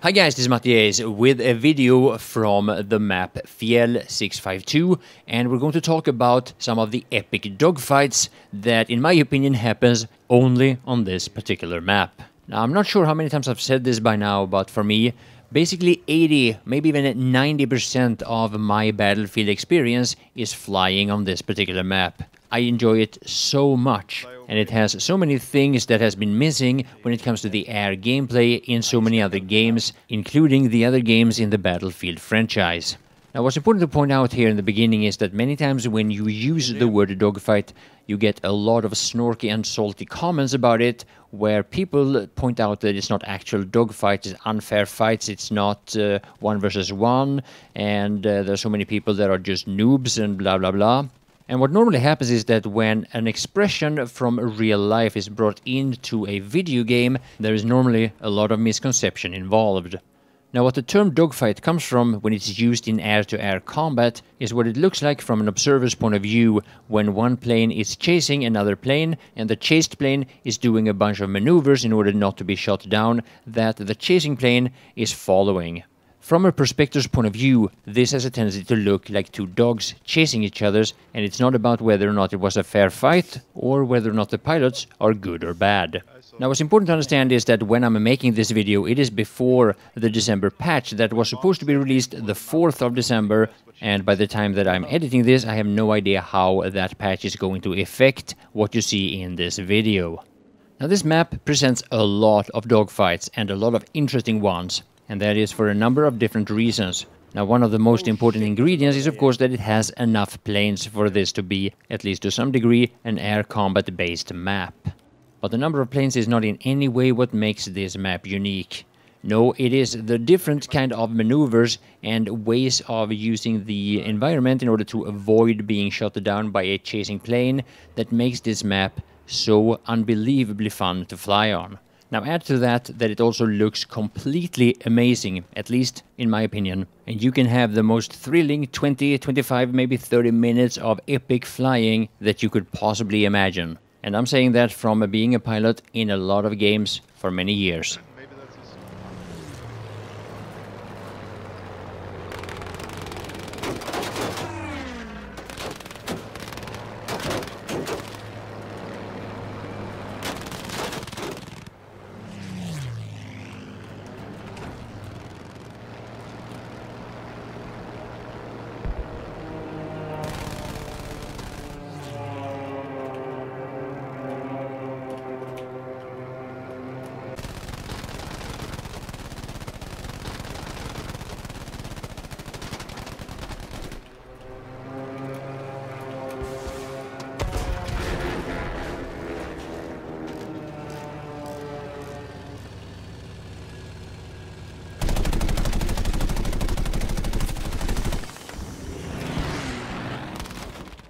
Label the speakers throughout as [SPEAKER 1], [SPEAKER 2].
[SPEAKER 1] Hi guys, this is Mattias with a video from the map Fjell 652, and we're going to talk about some of the epic dogfights that in my opinion happens only on this particular map. Now I'm not sure how many times I've said this by now, but for me, basically 80, maybe even 90% of my battlefield experience is flying on this particular map. I enjoy it so much, and it has so many things that has been missing when it comes to the air gameplay in so many other games, including the other games in the Battlefield franchise. Now what's important to point out here in the beginning is that many times when you use the word dogfight, you get a lot of snorky and salty comments about it, where people point out that it's not actual dogfights, it's unfair fights, it's not 1 versus 1, and there's so many people that are just noobs and blah blah blah. And what normally happens is that when an expression from real life is brought into a video game, there is normally a lot of misconception involved. Now what the term dogfight comes from when it's used in air-to-air combat is what it looks like from an observer's point of view when one plane is chasing another plane and the chased plane is doing a bunch of maneuvers in order not to be shot down that the chasing plane is following. From a perspector's point of view, this has a tendency to look like two dogs chasing each other, and it's not about whether or not it was a fair fight or whether or not the pilots are good or bad. Now what's important to understand is that when I'm making this video, it is before the December patch that was supposed to be released the 4th of December, and by the time that I'm editing this, I have no idea how that patch is going to affect what you see in this video. Now this map presents a lot of dogfights and a lot of interesting ones. And that is for a number of different reasons. Now one of the most important ingredients is of course that it has enough planes for this to be, at least to some degree, an air combat based map. But the number of planes is not in any way what makes this map unique. No, it is the different kind of maneuvers and ways of using the environment in order to avoid being shot down by a chasing plane that makes this map so unbelievably fun to fly on. Now add to that it also looks completely amazing, at least in my opinion, and you can have the most thrilling 20, 25, maybe 30 minutes of epic flying that you could possibly imagine. And I'm saying that from being a pilot in a lot of games for many years.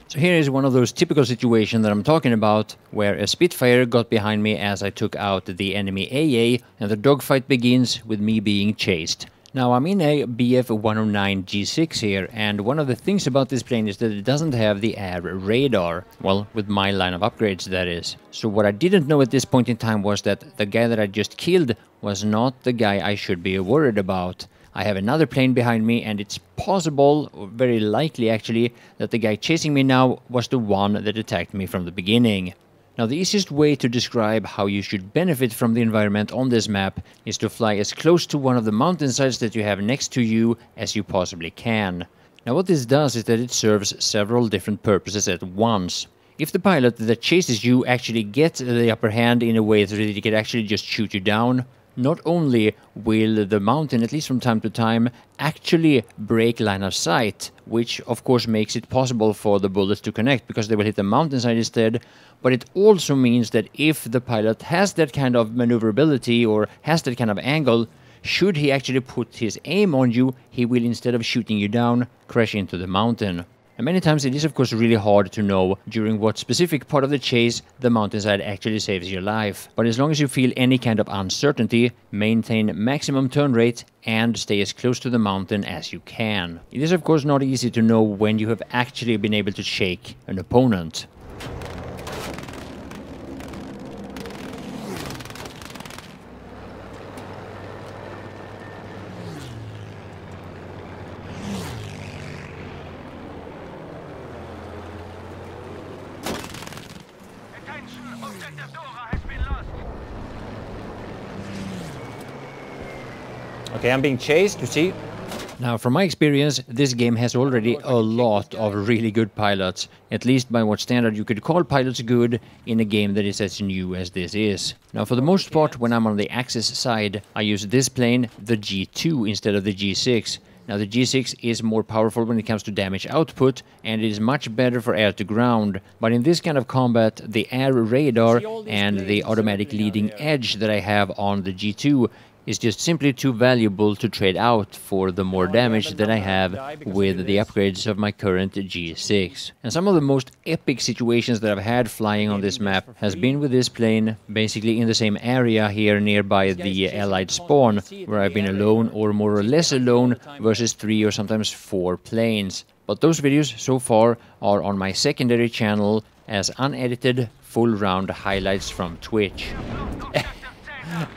[SPEAKER 1] So here is one of those typical situations that I'm talking about, where a Spitfire got behind me as I took out the enemy AA, and the dogfight begins with me being chased. Now I'm in a BF-109 G6 here, and one of the things about this plane is that it doesn't have the air radar. Well, with my line of upgrades that is. So what I didn't know at this point in time was that the guy that I just killed was not the guy I should be worried about. I have another plane behind me, and it's possible, or very likely actually, that the guy chasing me now was the one that attacked me from the beginning. Now the easiest way to describe how you should benefit from the environment on this map is to fly as close to one of the mountainsides that you have next to you as you possibly can. Now what this does is that it serves several different purposes at once. If the pilot that chases you actually gets the upper hand in a way so that he can actually just shoot you down, not only will the mountain, at least from time to time, actually break line of sight, which of course makes it possible for the bullets to connect because they will hit the mountainside instead, but it also means that if the pilot has that kind of maneuverability or has that kind of angle, should he actually put his aim on you, he will, instead of shooting you down, crash into the mountain. And many times it is of course really hard to know during what specific part of the chase the mountainside actually saves your life. But as long as you feel any kind of uncertainty, maintain maximum turn rate and stay as close to the mountain as you can. It is of course not easy to know when you have actually been able to shake an opponent. Okay, I'm being chased, you see? Now, from my experience, this game has already a lot of really good pilots. At least by what standard you could call pilots good in a game that is as new as this is. Now, for the most part, when I'm on the Axis side, I use this plane, the G2, instead of the G6. Now, the G6 is more powerful when it comes to damage output, and it is much better for air-to-ground. But in this kind of combat, the air radar and the automatic leading edge that I have on the G2 is just simply too valuable to trade out for the more damage that I have with the upgrades of my current G6. And some of the most epic situations that I've had flying on this map has been with this plane, basically in the same area here nearby the allied spawn, where I've been alone or more or less alone versus 3 or sometimes 4 planes. But those videos so far are on my secondary channel as unedited full round highlights from Twitch.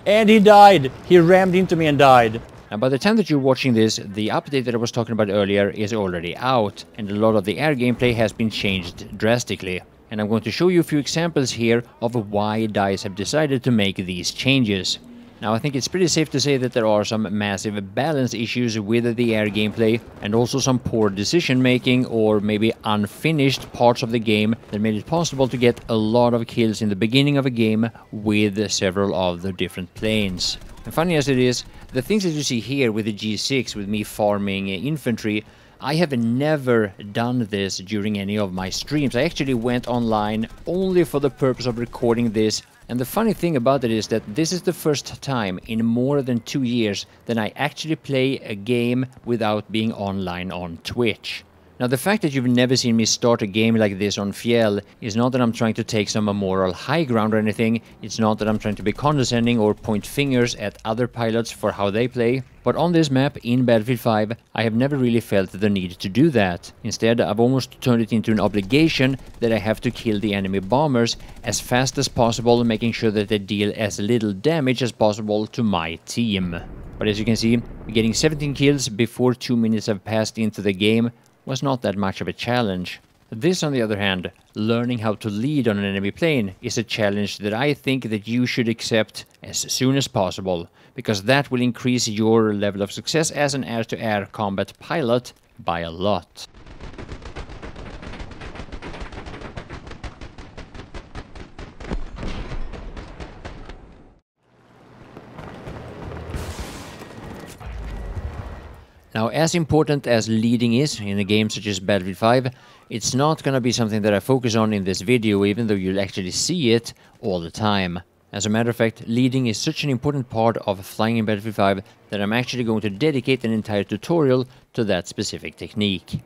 [SPEAKER 1] And he died! He rammed into me and died. Now, by the time that you're watching this, the update that I was talking about earlier is already out, and a lot of the air gameplay has been changed drastically. And I'm going to show you a few examples here of why DICE have decided to make these changes. Now, I think it's pretty safe to say that there are some massive balance issues with the air gameplay, and also some poor decision-making or maybe unfinished parts of the game that made it possible to get a lot of kills in the beginning of a game with several of the different planes. And funny as it is, the things that you see here with the G6, with me farming infantry, I have never done this during any of my streams. I actually went online only for the purpose of recording this. And the funny thing about it is that this is the first time in more than 2 years that I actually play a game without being online on Twitch. Now, the fact that you've never seen me start a game like this on Fjell is not that I'm trying to take some moral high ground or anything. It's not that I'm trying to be condescending or point fingers at other pilots for how they play. But on this map in Battlefield 5, I have never really felt the need to do that. Instead, I've almost turned it into an obligation that I have to kill the enemy bombers as fast as possible, making sure that they deal as little damage as possible to my team. But as you can see, getting 17 kills before 2 minutes have passed into the game was not that much of a challenge. This, on the other hand, learning how to lead on an enemy plane, is a challenge that I think that you should accept as soon as possible, because that will increase your level of success as an air-to-air combat pilot by a lot. Now, as important as leading is in a game such as Battlefield 5, it's not gonna be something that I focus on in this video, even though you'll actually see it all the time. As a matter of fact, leading is such an important part of flying in Battlefield 5 that I'm actually going to dedicate an entire tutorial to that specific technique.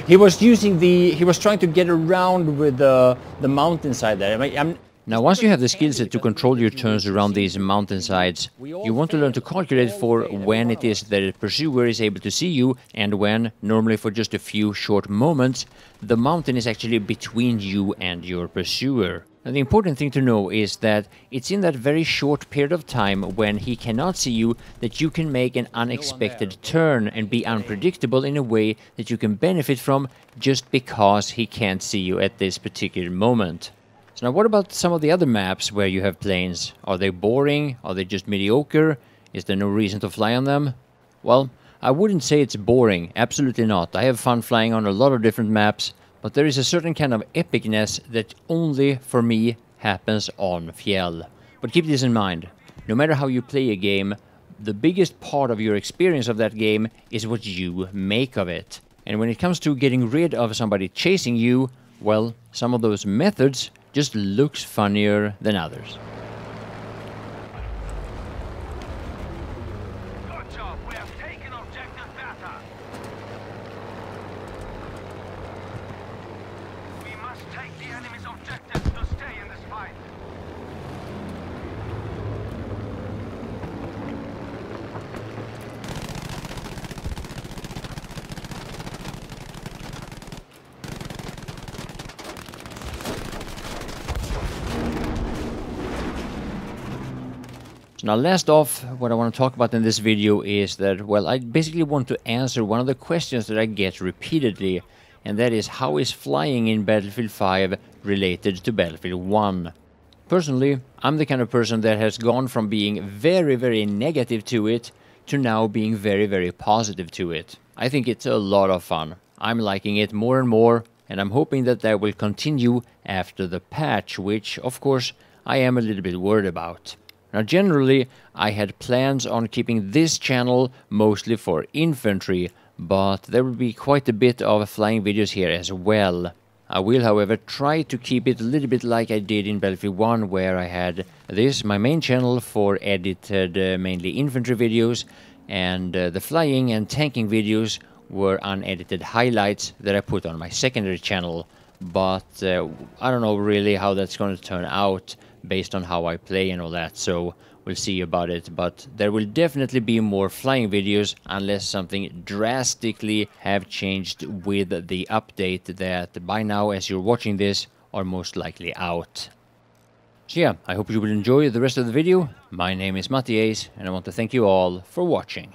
[SPEAKER 1] He was trying to get around with the mountainside there. Now, once you have the skill set to control your turns around these mountainsides, you want to learn to calculate for when it is that a pursuer is able to see you, and when, normally for just a few short moments, the mountain is actually between you and your pursuer. Now, the important thing to know is that it's in that very short period of time when he cannot see you that you can make an unexpected turn and be unpredictable in a way that you can benefit from just because he can't see you at this particular moment. So now, what about some of the other maps where you have planes? Are they boring? Are they just mediocre? Is there no reason to fly on them? Well, I wouldn't say it's boring, absolutely not. I have fun flying on a lot of different maps, but there is a certain kind of epicness that only, for me, happens on Fjell. But keep this in mind, no matter how you play a game, the biggest part of your experience of that game is what you make of it. And when it comes to getting rid of somebody chasing you, well, some of those methods just looks funnier than others.
[SPEAKER 2] Good job. We have taken objective Beta. We must take the enemy's objectives to stay in this fight.
[SPEAKER 1] Now, last off, what I want to talk about in this video is that, well, I basically want to answer one of the questions that I get repeatedly, and that is, how is flying in Battlefield 5 related to Battlefield 1? Personally, I'm the kind of person that has gone from being very, very negative to it to now being very, very positive to it. I think it's a lot of fun. I'm liking it more and more, and I'm hoping that that will continue after the patch, which, of course, I am a little bit worried about. Now, generally, I had plans on keeping this channel mostly for infantry, but there will be quite a bit of flying videos here as well. I will, however, try to keep it a little bit like I did in Battlefield 1, where I had this, my main channel, for edited mainly infantry videos, and the flying and tanking videos were unedited highlights that I put on my secondary channel. But I don't know really how that's going to turn out based on how I play and all that, so we'll see about it. But there will definitely be more flying videos unless something drastically have changed with the update that by now, as you're watching this, are most likely out. So yeah, I hope you will enjoy the rest of the video. My name is Mattias, and I want to thank you all for watching.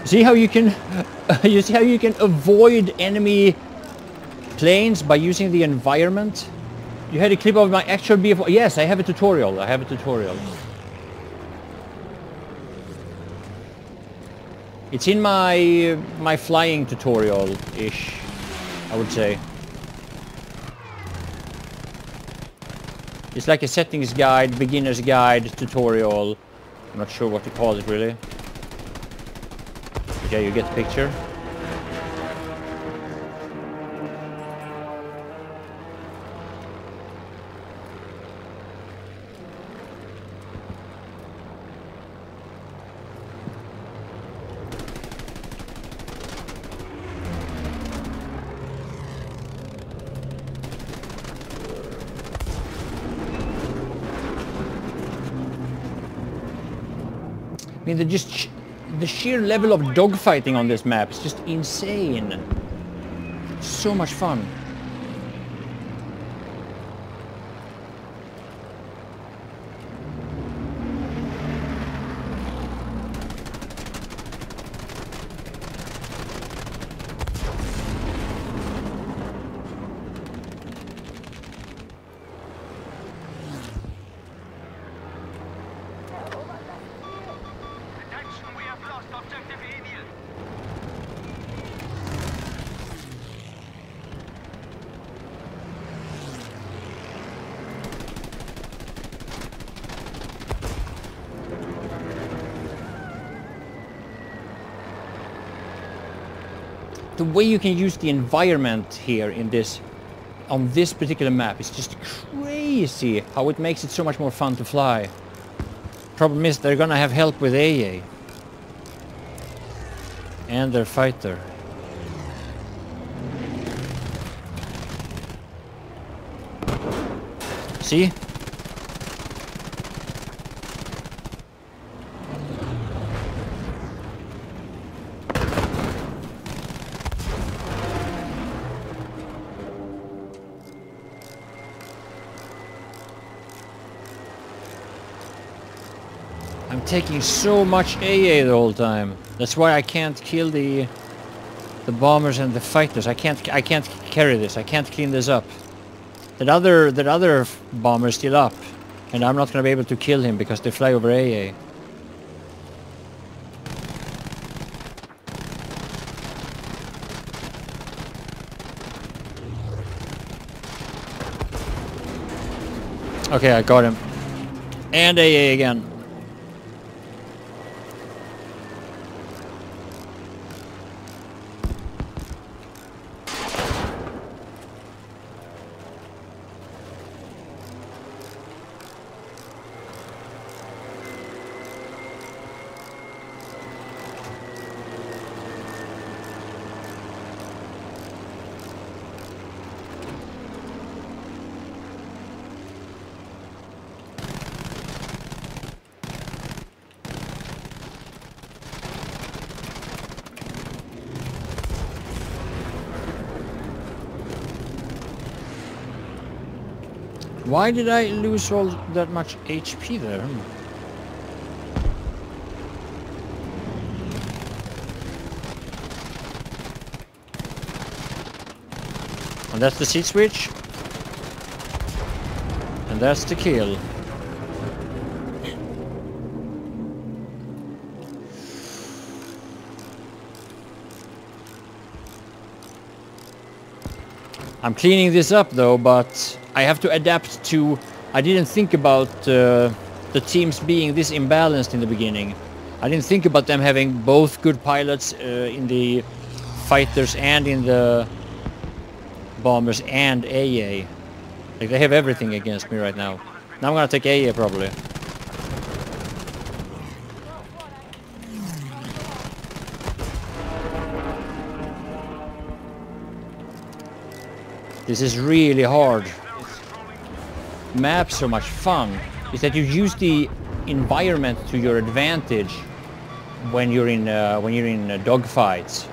[SPEAKER 1] See how you can you see how you can avoid enemy planes by using the environment? You had a clip of my actual BFV. Yes, I have a tutorial. I have a tutorial. It's in my flying tutorial-ish, I would say. It's like a settings guide, beginner's guide, tutorial. I'm not sure what to call it really. But yeah, you get the picture. mean, the sheer level of dogfighting on this map is just insane. So much fun.
[SPEAKER 2] Attention, we have lost objective Emil.
[SPEAKER 1] The way you can use the environment here in this, on this particular map, is just crazy how it makes it so much more fun to fly. Problem is they're gonna have help with AA and their fighter. See? I'm taking so much AA the whole time. That's why I can't kill the bombers and the fighters. I can't carry this. I can't clean this up. That other bomber is still up, and I'm not gonna be able to kill him because they fly over AA. Okay, I got him. And AA again. Why did I lose all that much HP there? And that's the seat switch. And that's the kill. I'm cleaning this up though, but I have to adapt to... I didn't think about the teams being this imbalanced in the beginning. I didn't think about them having both good pilots in the fighters and in the bombers and AA. Like, they have everything against me right now. Now I'm gonna take AA probably. This is really hard. Maps so much fun is that you use the environment to your advantage when you're in dogfights.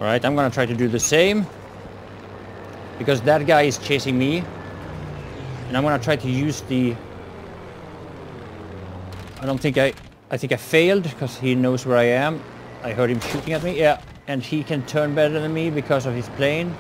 [SPEAKER 1] Alright, I'm gonna try to do the same. Because that guy is chasing me. And I'm gonna try to use the... I think I failed because he knows where I am. I heard him shooting at me. Yeah, and he can turn better than me because of his plane.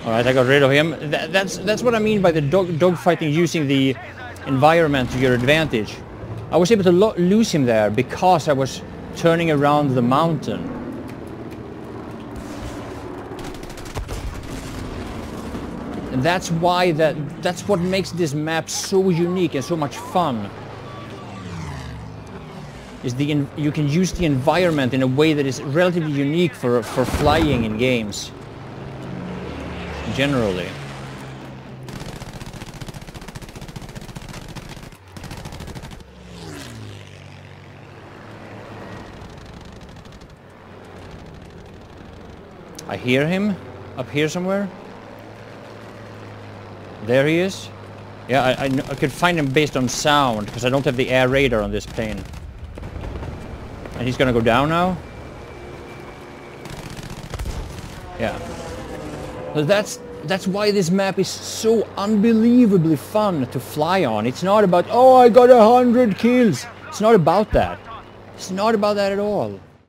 [SPEAKER 1] Alright, I got rid of him. That's what I mean by the dogfighting, using the environment to your advantage. I was able to lose him there because I was turning around the mountain. And that's why that's what makes this map so unique and so much fun. Is you can use the environment in a way that is relatively unique for flying in games. Generally. I hear him up here somewhere. There he is. Yeah, I could find him based on sound because I don't have the air radar on this plane. And he's gonna go down now. Yeah. So that's why this map is so unbelievably fun to fly on. It's not about, oh, I got 100 kills. It's not about that. It's not about that at all.